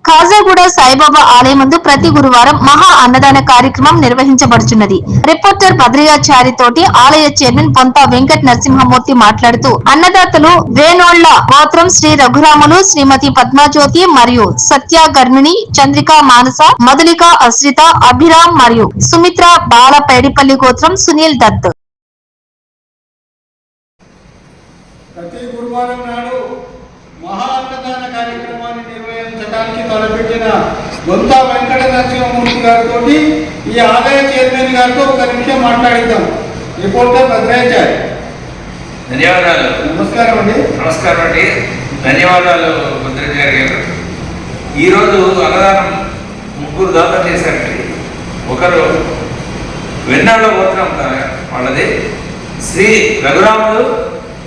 కాజాగూడ సాయిబాబా ఆలయం ముందు ప్రతి గురువారం మహా అన్నదాన కార్యక్రమం నిర్వహించబడుచున్నది. రిపోర్టర్ భద్రయాచారి తోటి ఆలయ చైర్మన్ పొంత వెంకట నరసింహమూర్తి మాట్లాడుతూ అన్నదాతలు వేణోళ్ల గోత్రం శ్రీ రఘురాములు, శ్రీమతి పద్మజ్యోతి మరియు సత్యాగర్ణుని, చంద్రిక, మానస, మధులిక, అశ్రిత, అభిరామ్ మరియు సుమిత్ర, బాల పేడిపల్లి గోత్రం సునీల్ దత్. ప్రతి గురువారం నాడు మహా అన్నదాన కార్యక్రమాన్ని నిర్వహించడానికి తలపెట్టిన పొంత వెంకట నరసింహమూర్తి గారితో ఈ ఆలయ చైర్మన్ గారితో ఒక నిమిషం మాట్లాడిద్దాం. రిపోర్టర్ భద్రాచారి. ధన్యవాదాలు. నమస్కారం అండి. నమస్కారం అండి. ధన్యవాదాలు భద్రాచారి గారు. ఈరోజు అన్నదానం ముగ్గురు దాతలు చేశారండి. ఒకరు వెన్నెల గోత్రం వాళ్ళది శ్రీ రఘురాములు,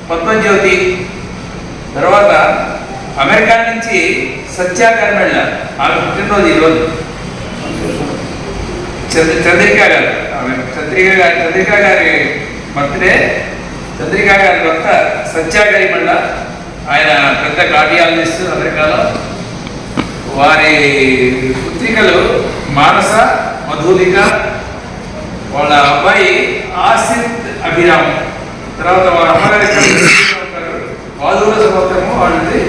పద్మజ్యోతి. తర్వాత అమెరికా నుంచి సత్యాగర్మెళ్ళ, ఆమె పుట్టినరోజు ఈరోజు. చంద్రిక గారు, చంద్రిక గారి బర్త్డే. చంద్రిక గారి భర్త సత్యాగరిమళ్ళ, ఆయన పెద్ద కార్డియాలజిస్ట్ అమెరికాలో. వారి పుత్రికలు మానస, మధులిక, వాళ్ళ అబ్బాయి ఆసిత్, అభిరామ్. తర్వాత వాళ్ళ అమ్మగారి వాదూర సంవత్సరము వాళ్ళది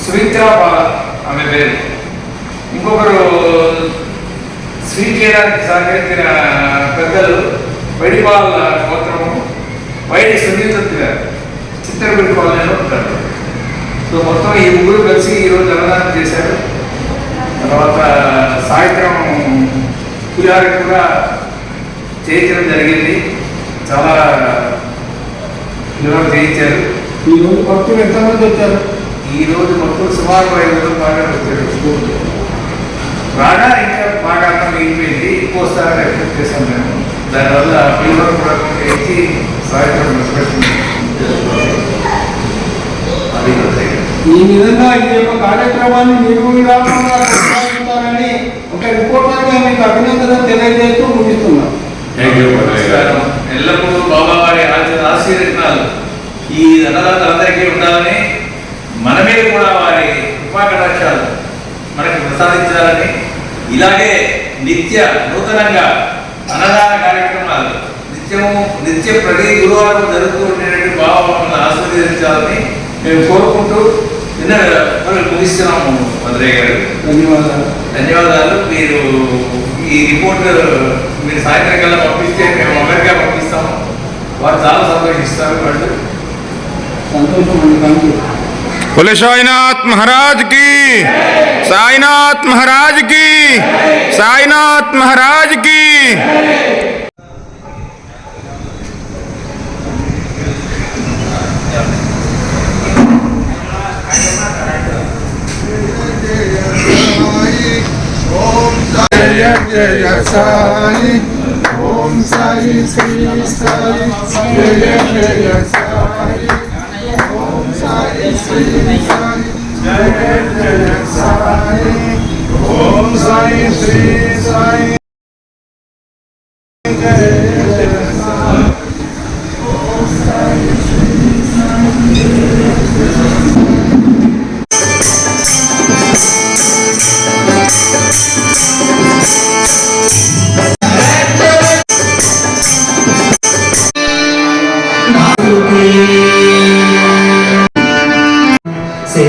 సుమిత్ర, బాల ఆమె పేరు. ఇంకొకరు స్వీట్ చేయడానికి సహకరించిన పెద్దలు వైడిపాల గోత్రము వైడి సునీల్ దత్ గారు, చిత్తరపల్లి కాలనీలో ఉంటారు. సో మొత్తం ఈ ముగ్గురు కలిసి ఈరోజు అన్నదానం చేశారు. తర్వాత సాయంత్రం పులిహార కూడా చేయించడం జరిగింది. చాలా పిల్లలు చేయించారు. ఈరోజు భక్తులు ఎంతమంది వచ్చారు? ఈరోజు భక్తులు సుమారు 500 బాగా వచ్చారు. బాగా ఇంకా బాగా అర్థం అయిపోయింది. ఎక్కువ వస్తారని ఎక్స్పెక్ట్ చేశాం మేము. దానివల్ల పిల్లలు కూడా చేయించి సాయంత్రం ఈ విధంగా ఈ యొక్క కార్యక్రమాన్ని నిర్విరామంగా కొనసాగిస్తారని ఒక రిపోర్టర్గా మీకు అభినందనలు తెలియజేస్తూ ముగిస్తున్నాం. ఎల్లప్పుడూ బాబా వారి ఆశీర్వచనాలు ఈ అన్నదాతలందరికీ ఉండాలని, మన మీద కూడా వారి కృపా కటాక్షాలు మనకి ప్రసాదించాలని, ఇలాగే నూతనంగా అన్నదాన కార్యక్రమాలు నిత్య ప్రతి గురువారం జరుగుతూ ఉండేటువంటి బాబా మమ్మల్ని ఆశీర్వదించాలని మేము కోరుకుంటూ ముగిస్తున్నాము. భద్రయ్య గారు ధన్యవాదాలు. మీరు ఈ రిపోర్ట్ మీరు సాయంత్రం కల్లా పంపిస్తే మేము అమెరికా పంపిస్తాము. వారు చాలా సంతోషిస్తారు. వాళ్ళు बोले साईनाथ महाराज की, साईनाथ महाराज की, साईनाथ महाराज की। जय जय साई, ओम साई श्री साई, जय जय साई, ओम साई श्री साई, जय जय साई, ओम साई श्री साई, जय जय साई, ओम साई श्री से